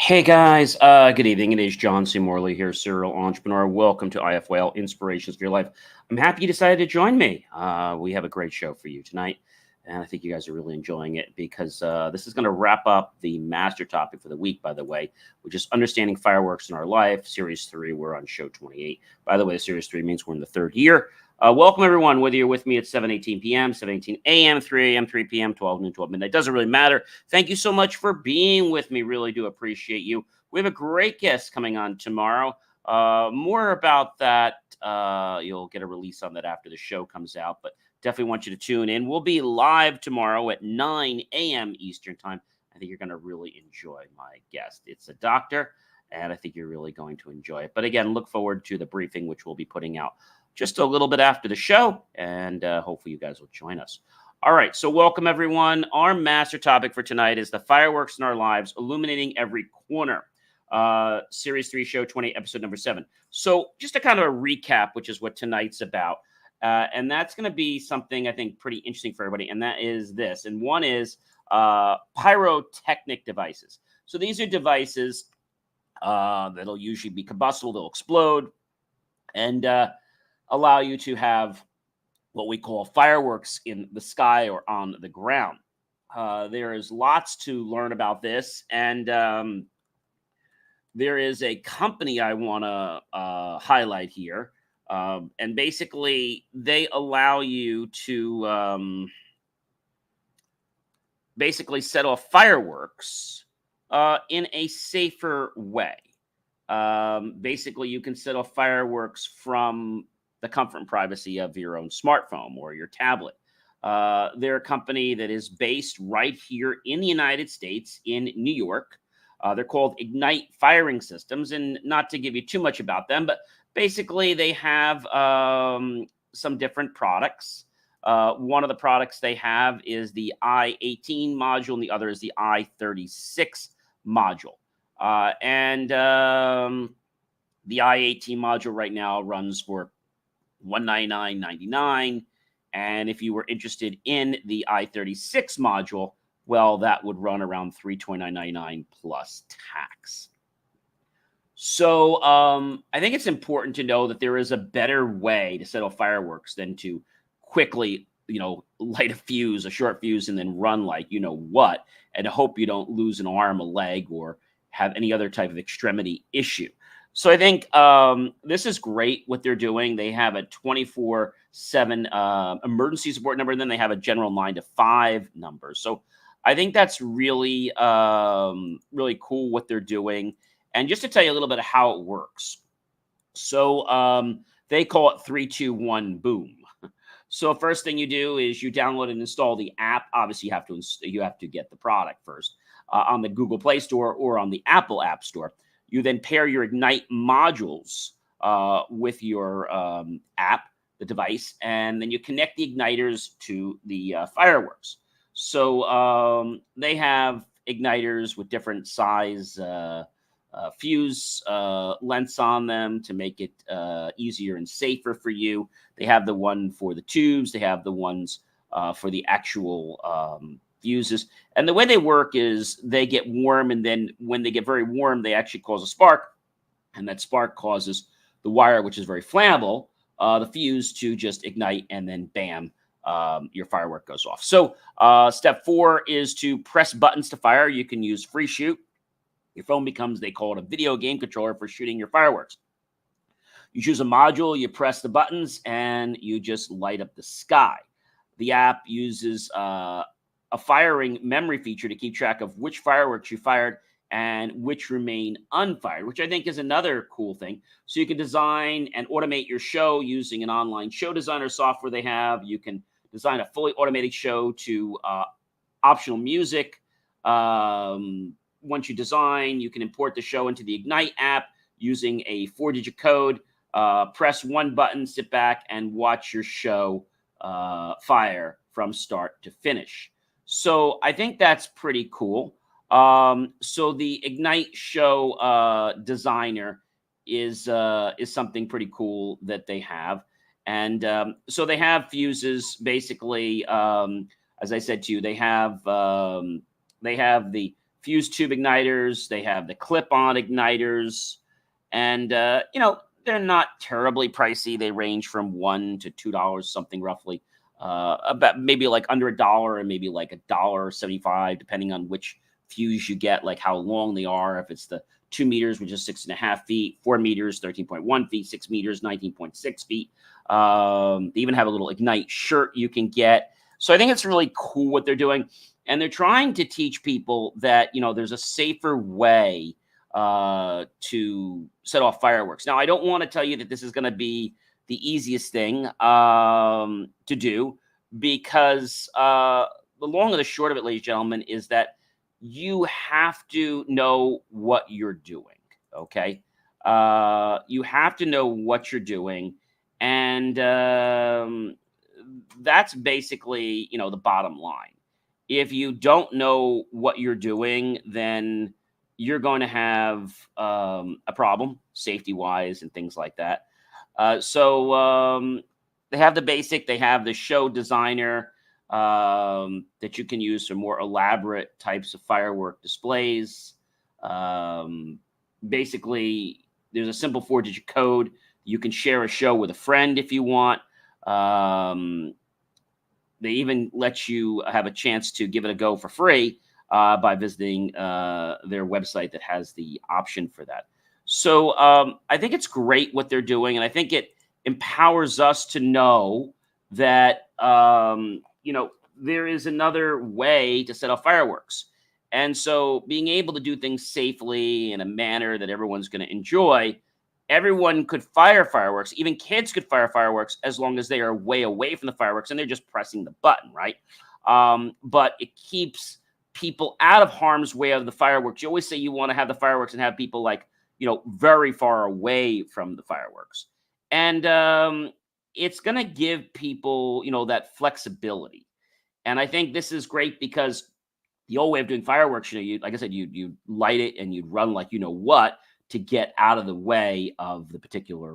Hey guys, good evening. It is John C. Morley here, serial entrepreneur. Welcome to IFWL Inspirations for Your Life. I'm happy you decided to join me. We have a great show for you tonight, and I think you guys are really enjoying it because this is going to wrap up the master topic for the week, by the way, which is understanding fireworks in our life. Series 3, we're on show 28. By the way, Series 3 means we're in the third year. Welcome, everyone, whether you're with me at 7:18 p.m., 7:18 a.m., 3 a.m., 3 p.m., 12 noon, 12 midnight. Doesn't really matter. Thank you so much for being with me. Really do appreciate you. We have a great guest coming on tomorrow. More about that. You'll get a release on that after the show comes out, but definitely want you to tune in. We'll be live tomorrow at 9 a.m. Eastern Time. I think you're going to really enjoy my guest. It's a doctor, and I think you're really going to enjoy it. But again, look forward to the briefing, which we'll be putting out just a little bit after the show, and hopefully you guys will join us. All right, so welcome everyone. Our master topic for tonight is the fireworks in our lives, illuminating every corner. Series 3, show 20, episode number 7. So just a kind of a recap, which is what tonight's about. And that's going to be something I think pretty interesting for everybody, and that is this. And one is pyrotechnic devices. So these are devices that'll usually be combustible, they'll explode, and allow you to have what we call fireworks in the sky or on the ground. There is lots to learn about this, and there is a company I want to highlight here, and basically they allow you to basically set off fireworks in a safer way. Basically, you can set off fireworks from the comfort and privacy of your own smartphone or your tablet. They're a company that is based right here in the United States, in New York. They're called Ignite Firing Systems, and not to give you too much about them, but basically they have some different products. One of the products they have is the I-18 module, and the other is the I-36 module. And the I-18 module right now runs for $199.99. And if you were interested in the I-36 module, well, that would run around $329.99 plus tax. So I think it's important to know that there is a better way to set off fireworks than to quickly, light a fuse, a short fuse, and then run like you know what, and hope you don't lose an arm, a leg, or have any other type of extremity issue. So I think this is great what they're doing. They have a 24/7 emergency support number, and then they have a general 9 to 5 number. So I think that's really, really cool what they're doing. And just to tell you a little bit of how it works. So they call it 3, 2, 1, boom. So first thing you do is you download and install the app. Obviously, you have to get the product first on the Google Play Store or on the Apple App Store. You then pair your Ignite modules with your app, the device, and then you connect the igniters to the fireworks. So they have igniters with different size fuse lengths on them to make it easier and safer for you. They have the one for the tubes. They have the ones for the actual fuses. And the way they work is they get warm, and then when they get very warm, they actually cause a spark, and that spark causes the wire, which is very flammable, the fuse to just ignite, and then bam, your firework goes off. So step 4 is to press buttons to fire. You can use free shoot. Your phone becomes, they call it a video game controller for shooting your fireworks. You choose a module, you press the buttons, and you just light up the sky. The app uses a firing memory feature to keep track of which fireworks you fired and which remain unfired, which I think is another cool thing. So you can design and automate your show using an online show designer software they have. You can design a fully automated show to optional music. Once you design, you can import the show into the Ignite app using a 4-digit code. Press one button, sit back, and watch your show fire from start to finish. So I think that's pretty cool. So the Ignite show designer is something pretty cool that they have. And so they have fuses, basically, as I said to you, they have the fuse tube igniters. They have the clip-on igniters. And, they're not terribly pricey. They range from $1 to $2, something roughly. About maybe like under $1 and maybe like $1.75, depending on which fuse you get, like how long they are. If it's the 2 meters, which is 6.5 feet, 4 meters, 13.1 feet, 6 meters, 19.6 feet. They even have a little Ignite shirt you can get. So I think it's really cool what they're doing. And they're trying to teach people that, there's a safer way to set off fireworks. Now, I don't want to tell you that this is going to be the easiest thing to do, because the long and the short of it, ladies and gentlemen, is that you have to know what you're doing. Okay. You have to know what you're doing. And that's basically, the bottom line. If you don't know what you're doing, then you're going to have a problem safety-wise and things like that. So they have the basic, they have the show designer that you can use for more elaborate types of firework displays. Basically, there's a simple 4-digit code. You can share a show with a friend if you want. They even let you have a chance to give it a go for free by visiting their website that has the option for that. So I think it's great what they're doing, and I think it empowers us to know that there is another way to set off fireworks. And so being able to do things safely in a manner that everyone's going to enjoy, everyone could fire fireworks. Even kids could fire fireworks as long as they are way away from the fireworks and they're just pressing the button, right? But it keeps people out of harm's way of the fireworks. You always say you want to have the fireworks and have people very far away from the fireworks. And it's going to give people, that flexibility. And I think this is great because the old way of doing fireworks, like I said, you light it and you'd run like what to get out of the way of the particular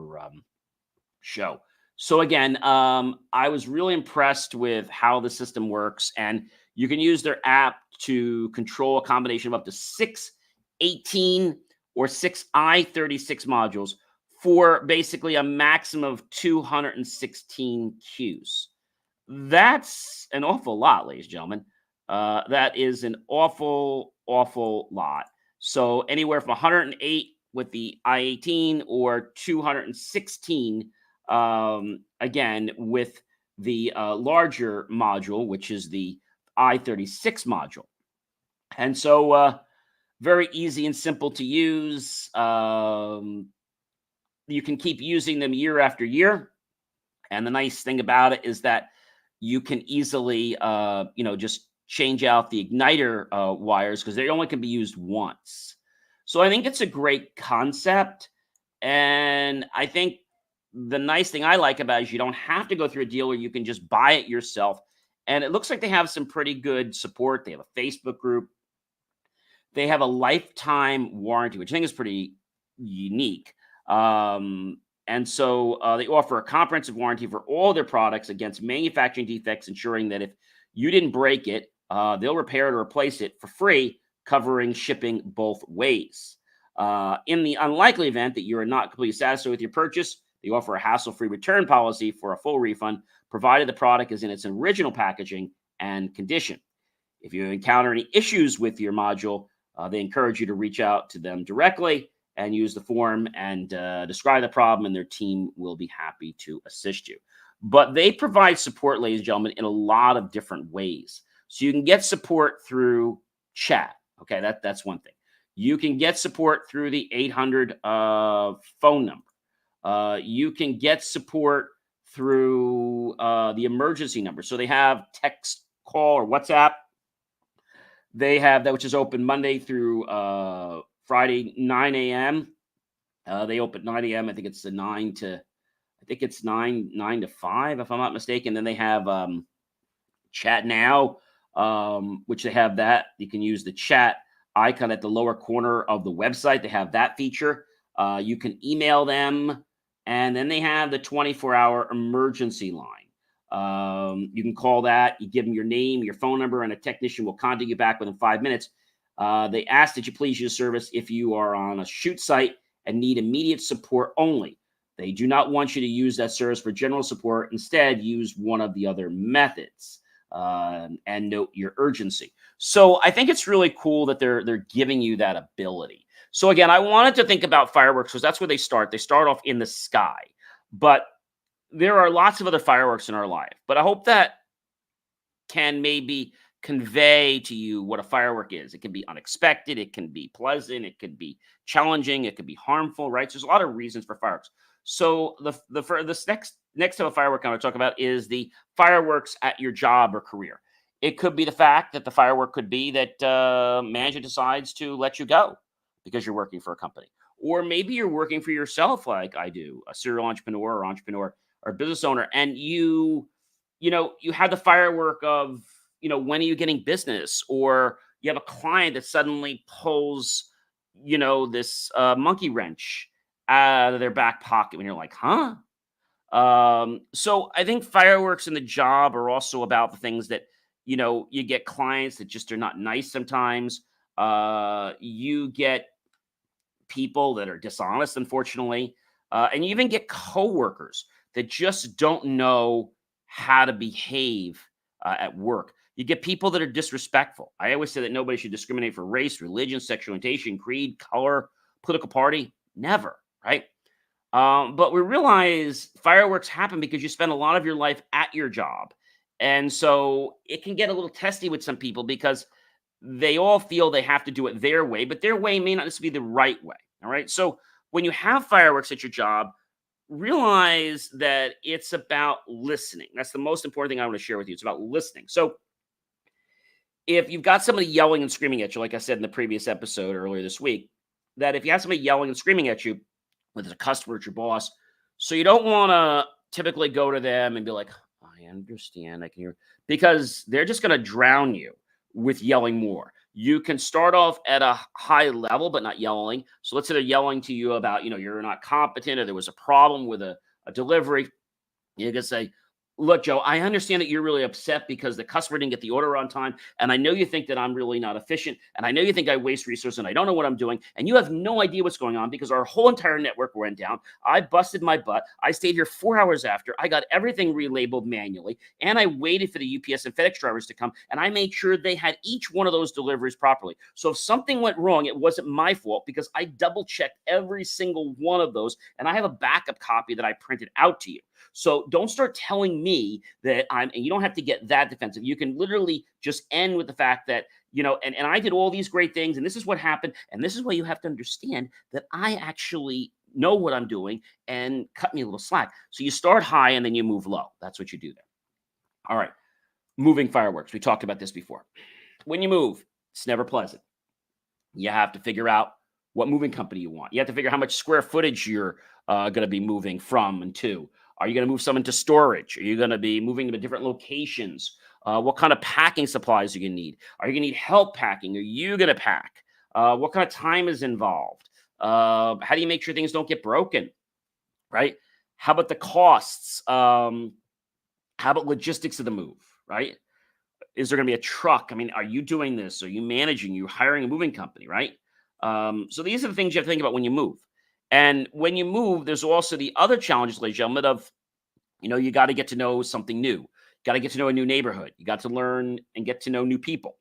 show. So again, I was really impressed with how the system works, and you can use their app to control a combination of up to 6 18 or 6 I-36 modules for basically a maximum of 216 cues. That's an awful lot, ladies and gentlemen. That is an awful, awful lot. So anywhere from 108 with the I-18 or 216, again, with the larger module, which is the I-36 module. And so very easy and simple to use. You can keep using them year after year. And the nice thing about it is that you can easily, just change out the igniter wires because they only can be used once. So I think it's a great concept. And I think the nice thing I like about it is you don't have to go through a dealer. You can just buy it yourself. And it looks like they have some pretty good support. They have a Facebook group. They have a lifetime warranty, which I think is pretty unique. And so they offer a comprehensive warranty for all their products against manufacturing defects, ensuring that if you didn't break it, they'll repair it or replace it for free, covering shipping both ways. In the unlikely event that you are not completely satisfied with your purchase, they offer a hassle-free return policy for a full refund, provided the product is in its original packaging and condition. If you encounter any issues with your module, they encourage you to reach out to them directly and use the form and describe the problem, and their team will be happy to assist you. But they provide support, ladies and gentlemen, in a lot of different ways. So you can get support through chat. Okay, that's one thing. You can get support through the 800 phone number. You can get support through the emergency number. So they have text, call, or WhatsApp. They have that, which is open Monday through Friday, 9 a.m. They open 9 a.m. I think it's 9 to 5, if I'm not mistaken. Then they have Chat Now, which they have that. You can use the chat icon at the lower corner of the website. They have that feature. You can email them, and then they have the 24-hour emergency line. You can call that. You give them your name, your phone number, and a technician will contact you back within 5 minutes. They ask that you please use service if you are on a shoot site and need immediate support only. They do not want you to use that service for general support. Instead, use one of the other methods and note your urgency. So I think it's really cool that they're giving you that ability. So again, I wanted to think about fireworks because that's where they start. They start off in the sky, but there are lots of other fireworks in our life. But I hope that can maybe convey to you what a firework is. It can be unexpected, it can be pleasant, it could be challenging, it could be harmful, right? So there's a lot of reasons for fireworks. So this next type of firework I want to talk about is the fireworks at your job or career. It could be the fact that the firework could be that manager decides to let you go because you're working for a company, or maybe you're working for yourself, like I do, a serial entrepreneur or business owner, and you have the firework of, when are you getting business? Or you have a client that suddenly pulls, this monkey wrench out of their back pocket when you're like, huh? So I think fireworks in the job are also about the things that, you get clients that just are not nice sometimes. You get people that are dishonest, unfortunately. And you even get coworkers that just don't know how to behave at work. You get people that are disrespectful. I always say that nobody should discriminate for race, religion, sexual orientation, creed, color, political party. Never, right? But we realize fireworks happen because you spend a lot of your life at your job. And so it can get a little testy with some people because they all feel they have to do it their way, but their way may not necessarily be the right way. All right. So when you have fireworks at your job, realize that it's about listening. That's the most important thing I want to share with you. It's about listening. So if you've got somebody yelling and screaming at you, like I said in the previous episode earlier this week, that if you have somebody yelling and screaming at you, whether it's a customer, it's your boss, so you don't want to typically go to them and be like, I understand, I can hear, because they're just going to drown you with yelling more. You can start off at a high level, but not yelling. So let's say they're yelling to you about, you're not competent or there was a problem with a delivery. You can say, look, Joe, I understand that you're really upset because the customer didn't get the order on time. And I know you think that I'm really not efficient. And I know you think I waste resources and I don't know what I'm doing. And you have no idea what's going on because our whole entire network went down. I busted my butt. I stayed here 4 hours after. I got everything relabeled manually. And I waited for the UPS and FedEx drivers to come. And I made sure they had each one of those deliveries properly. So if something went wrong, it wasn't my fault because I double checked every single one of those. And I have a backup copy that I printed out to you. So don't start telling me that and you don't have to get that defensive. You can literally just end with the fact that, and I did all these great things and this is what happened. And this is why you have to understand that I actually know what I'm doing and cut me a little slack. So you start high and then you move low. That's what you do there. All right. Moving fireworks. We talked about this before. When you move, it's never pleasant. You have to figure out what moving company you want. You have to figure out how much square footage you're going to be moving from and to. Are you going to move some into storage? Are you going to be moving them to different locations? What kind of packing supplies are you going to need? Are you going to need help packing? Are you going to pack? What kind of time is involved? How do you make sure things don't get broken? Right? How about the costs? How about logistics of the move? Right? Is there going to be a truck? I mean, are you doing this? Are you managing? Are you hiring a moving company? Right? So these are the things you have to think about when you move. And when you move, there's also the other challenges, ladies and gentlemen, of, you got to get to know something new. You got to get to know a new neighborhood. You got to learn and get to know new people.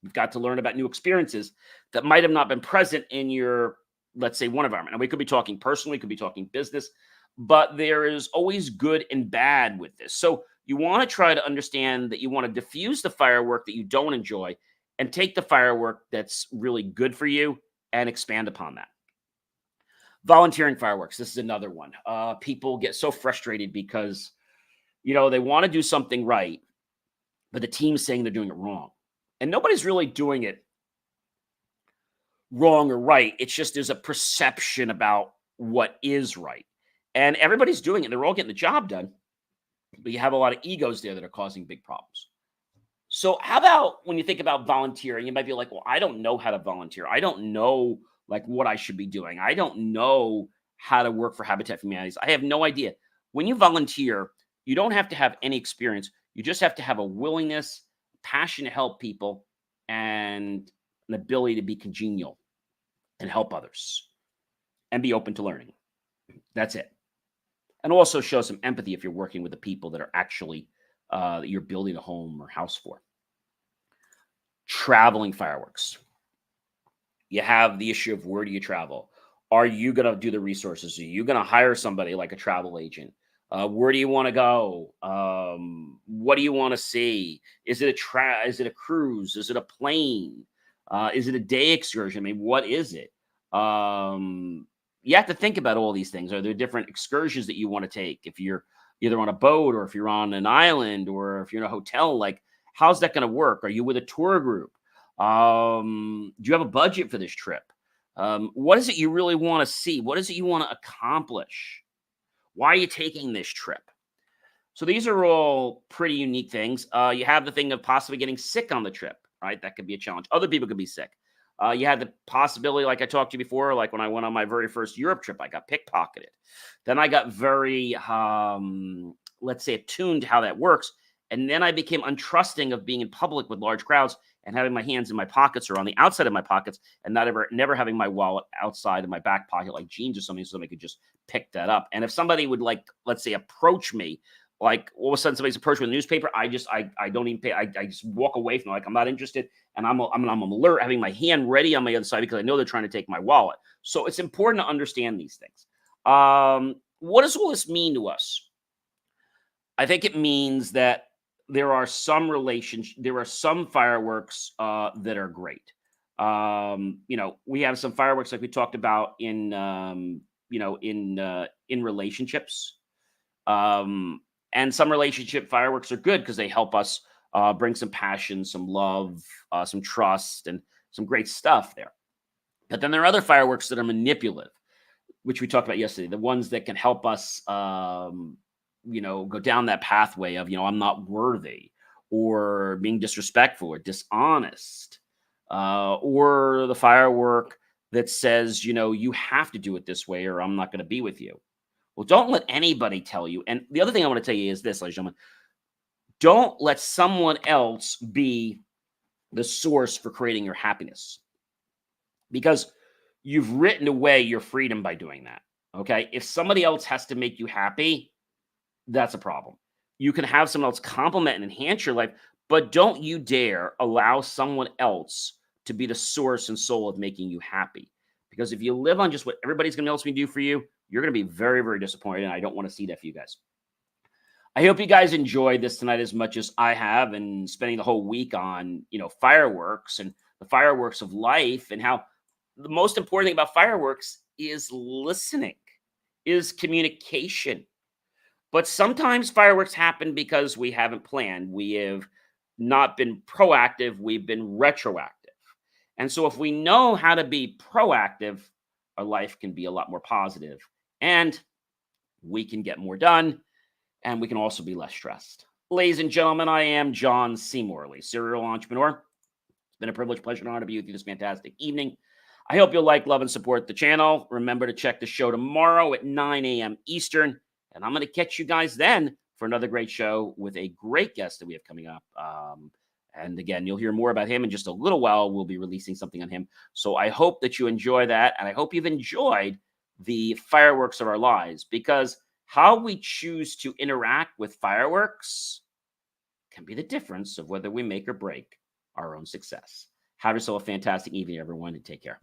You've got to learn about new experiences that might have not been present in your, let's say, one environment. And we could be talking personally, could be talking business, but there is always good and bad with this. So you want to try to understand that you want to diffuse the firework that you don't enjoy and take the firework that's really good for you and expand upon that. Volunteering fireworks. This is another one. People get so frustrated because, they want to do something right, but the team's saying they're doing it wrong. And nobody's really doing it wrong or right. It's just there's a perception about what is right. And everybody's doing it. They're all getting the job done. But you have a lot of egos there that are causing big problems. So how about when you think about volunteering, you might be like, well, I don't know how to volunteer. I don't know what I should be doing. I don't know how to work for Habitat for Humanities. I have no idea. When you volunteer, you don't have to have any experience. You just have to have a willingness, passion to help people, and an ability to be congenial and help others and be open to learning. That's it. And also show some empathy if you're working with the people that are actually that you're building a home or house for. Traveling fireworks. You have the issue of where do you travel? Are you going to do the resources? Are you going to hire somebody like a travel agent? Where do you want to go? What do you want to see? Is it a cruise? Is it a plane? Is it a day excursion? I mean, what is it? You have to think about all these things. Are there different excursions that you want to take? If you're either on a boat or if you're on an island or if you're in a hotel, like how's that going to work? Are you with a tour group? Do you have a budget for this trip? What is it you really want to see? What is it you want to accomplish? Why are you taking this trip? So these are all pretty unique things. You have the thing of possibly getting sick on the trip, right? That could be a challenge. Other people could be sick. You had the possibility, like I talked to you before, like when I went on my very first Europe trip, I got pickpocketed. Then I got very, let's say, attuned to how that works. And then I became untrusting of being in public with large crowds and having my hands in my pockets or on the outside of my pockets and never having my wallet outside of my back pocket like jeans or something so somebody could just pick that up. And if somebody would, like, let's say, approach me, like all of a sudden somebody's approached me with a newspaper, I don't even pay. I just walk away from it, like I'm not interested. And I'm alert, having my hand ready on my other side because I know they're trying to take my wallet. So it's important to understand these things. What does all this mean to us? I think it means that there are some fireworks that are great. We have some fireworks like we talked about in relationships. And some relationship fireworks are good because they help us bring some passion, some love, some trust, and some great stuff there. But then there are other fireworks that are manipulative, which we talked about yesterday. The ones that can help us go down that pathway of, I'm not worthy, or being disrespectful or dishonest, or the firework that says, you have to do it this way or I'm not going to be with you. Well, don't let anybody tell you. And the other thing I want to tell you is this, ladies and gentlemen, don't let someone else be the source for creating your happiness, because you've written away your freedom by doing that. Okay. If somebody else has to make you happy, that's a problem. You can have someone else compliment and enhance your life, but don't you dare allow someone else to be the source and soul of making you happy. Because if you live on just what everybody's going to else do for you, you're going to be very, very disappointed. And I don't want to see that for you guys. I hope you guys enjoyed this tonight as much as I have, and spending the whole week on, fireworks and the fireworks of life, and how the most important thing about fireworks is listening, is communication. But sometimes fireworks happen because we haven't planned. We have not been proactive. We've been retroactive. And so if we know how to be proactive, our life can be a lot more positive, and we can get more done, and we can also be less stressed. Ladies and gentlemen, I am John C. Morley, serial entrepreneur. It's been a privilege, pleasure, and honor to be with you this fantastic evening. I hope you'll like, love, and support the channel. Remember to check the show tomorrow at 9 a.m. Eastern. And I'm going to catch you guys then for another great show with a great guest that we have coming up. And again, you'll hear more about him in just a little while. We'll be releasing something on him. So I hope that you enjoy that. And I hope you've enjoyed the fireworks of our lives, because how we choose to interact with fireworks can be the difference of whether we make or break our own success. Have yourself a fantastic evening, everyone, and take care.